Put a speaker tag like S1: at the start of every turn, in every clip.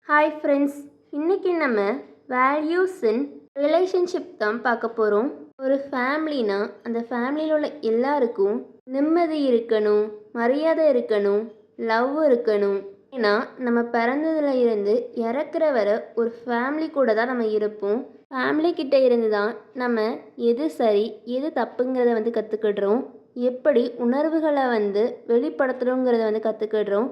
S1: Hi friends, இன்றைக்கி நம்ம values in relationship தான் பார்க்க போகிறோம். ஒரு ஃபேமிலினா அந்த ஃபேமிலியில் உள்ள எல்லாருக்கும் நிம்மதி இருக்கணும், மரியாதை இருக்கணும், லவ் இருக்கணும். ஏன்னா நம்ம பிறந்ததுல இருந்து இறக்குற வர ஒரு ஃபேமிலி கூட தான் நம்ம இருப்போம். ஃபேமிலி கிட்ட இருந்து தான் நம்ம எது சரி எது தப்புங்கிறத கற்றுக்கிடுறோம். எப்படி உணர்வுகளை வெளிப்படுத்தணுங்கிறத கற்றுக்கிடுறோம்.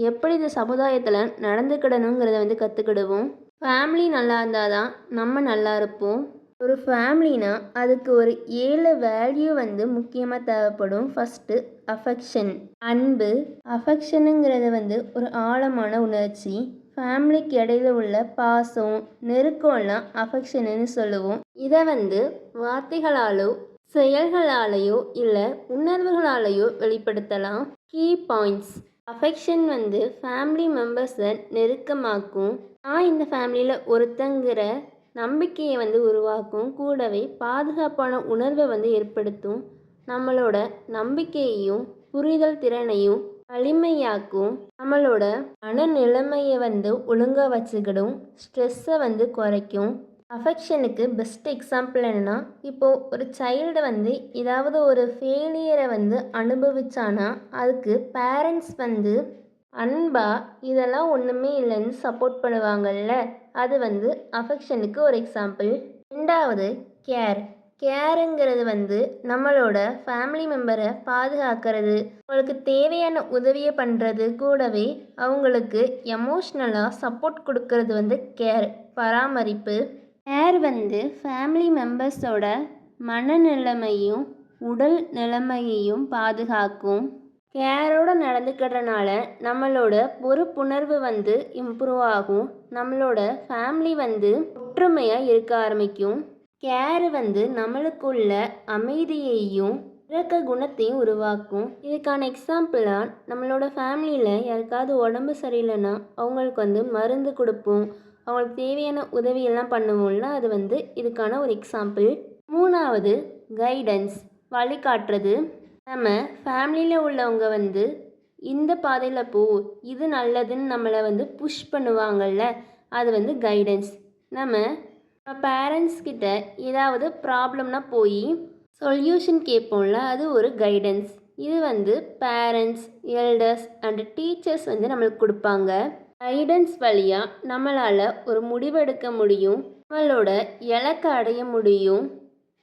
S1: எப்படி இந்த சமுதாயத்தில் நடந்துக்கிடணுங்கிறத கற்றுக்கிடுவோம். ஃபேமிலி நல்லா இருந்தால் தான் நம்ம நல்லா இருப்போம். ஒரு ஃபேமிலினா அதுக்கு ஒரு 7 வேல்யூ முக்கியமாக தேவைப்படும். ஃபஸ்ட்டு அஃபெக்ஷன், அன்பு. அஃபெக்ஷனுங்கிறது ஒரு ஆழமான உணர்ச்சி. ஃபேமிலிக்கு இடையில உள்ள பாசம், நெருக்கம்லாம் அஃபெக்ஷன்னு சொல்லுவோம். இதை வார்த்தைகளாலோ செயல்களாலேயோ இல்லை உணர்வுகளாலேயோ வெளிப்படுத்தலாம். Key points. அஃபெக்ஷன் ஃபேமிலி மெம்பர்ஸை நெருக்கமாக்கும். நான் இந்த ஃபேமிலியில் ஒருத்தங்கிற நம்பிக்கையை உருவாக்கும். கூடவே பாதுகாப்பான உணர்வை ஏற்படுத்தும். நம்மளோட நம்பிக்கையையும் புரிதல் திறனையும் வலிமையாக்கும். நம்மளோட மனநிலைமையை ஒழுங்காக வச்சுக்கிடும். ஸ்ட்ரெஸ்ஸை குறைக்கும். அஃபெக்ஷனுக்கு பெஸ்ட் எக்ஸாம்பிள் என்னென்னா, இப்போது ஒரு சைல்டு ஏதாவது ஒரு ஃபெயிலியரை அனுபவிச்சானா அதுக்கு பேரண்ட்ஸ் அன்பா இதெல்லாம் ஒன்றுமே இல்லைன்னு சப்போர்ட் பண்ணுவாங்கல்ல, அது அஃபெக்ஷனுக்கு ஒரு எக்ஸாம்பிள். ரெண்டாவது கேர். கேருங்கிறது நம்மளோட ஃபேமிலி மெம்பரை பாதுகாக்கிறது, அவங்களுக்கு தேவையான உதவியை பண்ணுறது, கூடவே அவங்களுக்கு எமோஷ்னலாக சப்போர்ட் கொடுக்கறது கேர், பராமரிப்பு. கேர் ஃபேமிலி மெம்பர்ஸோட மனநிலைமையும் உடல் நிலைமையையும் பாதுகாக்கும். கேரோடு நடந்துக்கிறதுனால நம்மளோட பொறுப்புணர்வு இம்ப்ரூவ் ஆகும். நம்மளோட ஃபேமிலி ஒற்றுமையாக இருக்க ஆரம்பிக்கும். கேரு நம்மளுக்குள்ள அமைதியையும் இறக்க குணத்தையும் உருவாக்கும். இதுக்கான எக்ஸாம்பிளாக நம்மளோட ஃபேமிலியில் யாருக்காவது உடம்பு சரியில்லைன்னா அவங்களுக்கு மருந்து கொடுப்போம், அவங்களுக்கு தேவையான உதவியெல்லாம் பண்ணுவோம்ல, அது இதுக்கான ஒரு எக்ஸாம்பிள். மூணாவது கைடன்ஸ், வழிகாட்டுறது. நம்ம ஃபேமிலியில் உள்ளவங்க இந்த பாதையில் போ, இது நல்லதுன்னு நம்மளை புஷ் பண்ணுவாங்கள்ல, அது கைடன்ஸ். நம்ம பேரண்ட்ஸ் கிட்ட ஏதாவது ப்ராப்ளம்னா போய் சொல்யூஷன் கேட்போம்ல, அது ஒரு கைடன்ஸ். இது பேரண்ட்ஸ், எல்டர்ஸ் அண்ட் டீச்சர்ஸ் நம்மளுக்கு கொடுப்பாங்க. கைடன்ஸ் வழியாக நம்மளால் ஒரு முடிவெடுக்க முடியும், நம்மளோட இலக்கை அடைய முடியும்.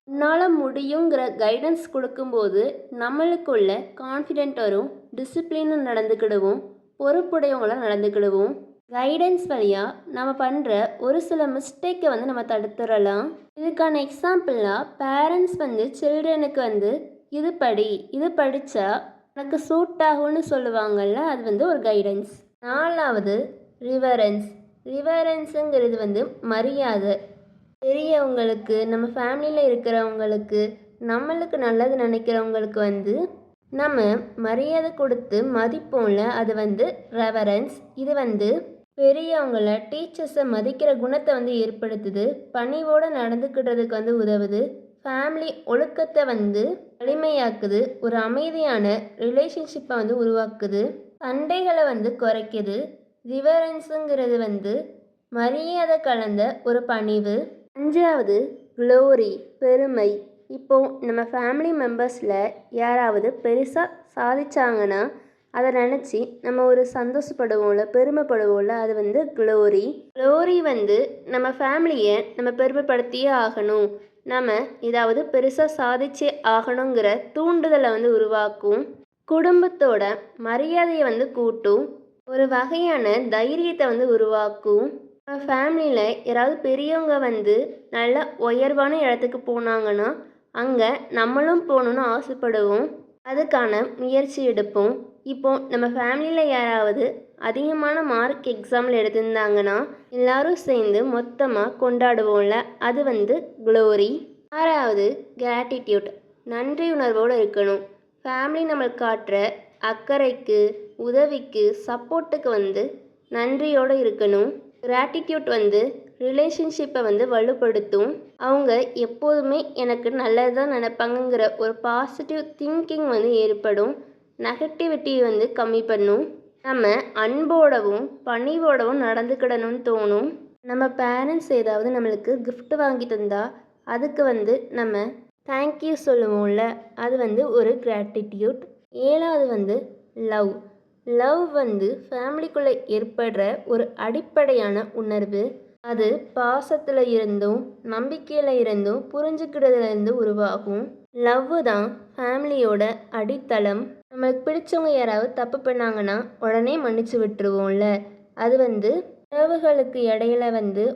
S1: உன்னால் முடியுங்கிற கைடன்ஸ் கொடுக்கும்போது நம்மளுக்குள்ள கான்ஃபிடென்ட் வரும், டிசிப்ளினாக நடந்துக்கிடுவோம், பொறுப்புடையவங்களாக நடந்துக்கிடுவோம். கைடன்ஸ் வழியாக நம்ம பண்ணுற ஒரு சில மிஸ்டேக்கை நம்ம தடுத்துடலாம். இதுக்கான எக்ஸாம்பிளாக பேரண்ட்ஸ் சில்ட்ரனுக்கு இது படி, இது படித்தா எனக்கு சூட் ஆகும்னு சொல்லுவாங்கள்ல, அது ஒரு கைடன்ஸ். நாலாவது ரிவரன்ஸ். ரிவரன்ஸுங்கிறது மரியாதை. பெரியவங்களுக்கு, நம்ம ஃபேமிலியில் இருக்கிறவங்களுக்கு, நம்மளுக்கு நல்லது நினைக்கிறவங்களுக்கு நம்ம மரியாதை கொடுத்து மதிப்போம்ல, அது ரெவரன்ஸ். இது பெரியவங்களை, டீச்சர்ஸை மதிக்கிற குணத்தை ஏற்படுத்துது. பணிவோடு நடந்துக்கிட்டதுக்கு உதவுது. ஃபேமிலி ஒழுக்கத்தை வலிமையாக்குது. ஒரு அமைதியான ரிலேஷன்ஷிப்பை உருவாக்குது. சண்டைகளை குறைக்குது. ரிவரன்ஸுங்கிறது மரியாதை கலந்த ஒரு பணிவு. அஞ்சாவது க்ளோரி, பெருமை. இப்போது நம்ம ஃபேமிலி மெம்பர்ஸில் யாராவது பெருசாக சாதிச்சாங்கன்னா அதை நினச்சி நம்ம ஒரு சந்தோஷப்படுவோம்ல, பெருமைப்படுவோம்ல, அது க்ளோரி. க்ளோரி நம்ம ஃபேமிலியை நம்ம பெருமைப்படுத்தியே ஆகணும், நம்ம ஏதாவது பெருசாக சாதிச்சே ஆகணுங்கிற தூண்டுதலை உருவாக்கும். குடும்பத்தோட மரியாதையை கூட்டும். ஒரு வகையான தைரியத்தை உருவாக்கும். ஃபேமிலியில் யாராவது பெரியவங்க நல்ல உயர்வான இடத்துக்கு போனாங்கன்னா அங்கே நம்மளும் போகணுன்னு ஆசைப்படுவோம், அதுக்கான முயற்சி எடுப்போம். இப்போது நம்ம ஃபேமிலியில் யாராவது அதிகமான மார்க் எக்ஸாமில் எடுத்திருந்தாங்கன்னா எல்லாரும் சேர்ந்து மொத்தமாக கொண்டாடுவோம்ல, அது க்ளோரி. ஆறாவது கிராட்டிடியூட், நன்றி உணர்வோடு இருக்கணும். ஃபேமிலி நம்மளுக்கு காட்டுற அக்கறைக்கு, உதவிக்கு, சப்போர்ட்டுக்கு நன்றியோடு இருக்கணும். கிராட்டிடியூட் ரிலேஷன்ஷிப்பை வலுப்படுத்தும். அவங்க எப்போதுமே எனக்கு நல்லது தான் நினைப்பாங்கங்கிற ஒரு பாசிட்டிவ் திங்கிங் ஏற்படும். நெகட்டிவிட்டி கம்மி பண்ணும். நம்ம அன்போடவும் பணிவோடவும் நடந்துக்கிடணும்னு தோணும். நம்ம பேரண்ட்ஸ் ஏதாவது நம்மளுக்கு gift வாங்கி தந்தா அதுக்கு நம்ம தேங்க்யூ சொல்லுவோம்ல, அது ஒரு கிராட்டிடியூட். 7வது லவ். லவ் ஃபேமிலிக்குள்ளே ஏற்படுற ஒரு அடிப்படையான உணர்வு. அது பாசத்தில் இருந்தும் நம்பிக்கையில் இருந்தும் புரிஞ்சுக்கிறதுல இருந்து உருவாகும். லவ் தான் ஃபேமிலியோட அடித்தளம். நம்மளுக்கு பிடிச்சவங்க யாராவது தப்பு பண்ணாங்கன்னா உடனே மன்னிச்சு விட்டுருவோம்ல, அது உறவுகளுக்கு இடையில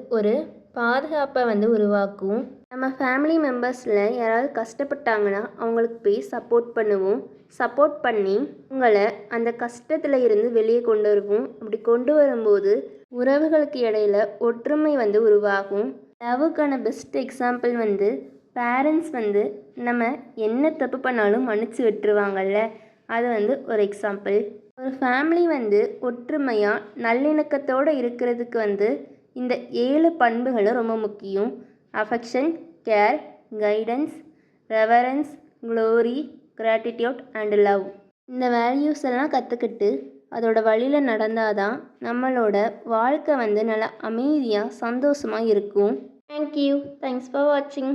S1: ஒரு பாதுகாப்பை உருவாக்கும். நம்ம ஃபேமிலி மெம்பர்ஸில் யாராவது கஷ்டப்பட்டாங்கன்னா அவங்களுக்கு போய் சப்போர்ட் பண்ணுவோம். சப்போர்ட் பண்ணி உங்களை அந்த கஷ்டத்தில் இருந்து வெளியே கொண்டு வருவோம். அப்படி கொண்டு வரும்போது உறவுகளுக்கு இடையில ஒற்றுமை உருவாகும். லவ்வுக்கான பெஸ்ட் எக்ஸாம்பிள் பேரண்ட்ஸ் நம்ம என்ன தப்பு பண்ணாலும் மன்னிச்சு விட்டுருவாங்கல்ல, அது ஒரு எக்ஸாம்பிள். ஒரு ஃபேமிலி ஒற்றுமையாக நல்லிணக்கத்தோடு இருக்கிறதுக்கு இந்த 7 பண்புகளும் ரொம்ப முக்கியம். Affection, care, guidance, reverence, glory, gratitude and love. இந்த வேல்யூஸ் எல்லாம் கற்றுக்கிட்டு அதோட வழியில் நடந்தால் தான் நம்மளோட வாழ்க்கை நல்லா அமைதியாக சந்தோஷமாக இருக்கும். தேங்க்யூ. தேங்க்ஸ் ஃபார் வாட்சிங்.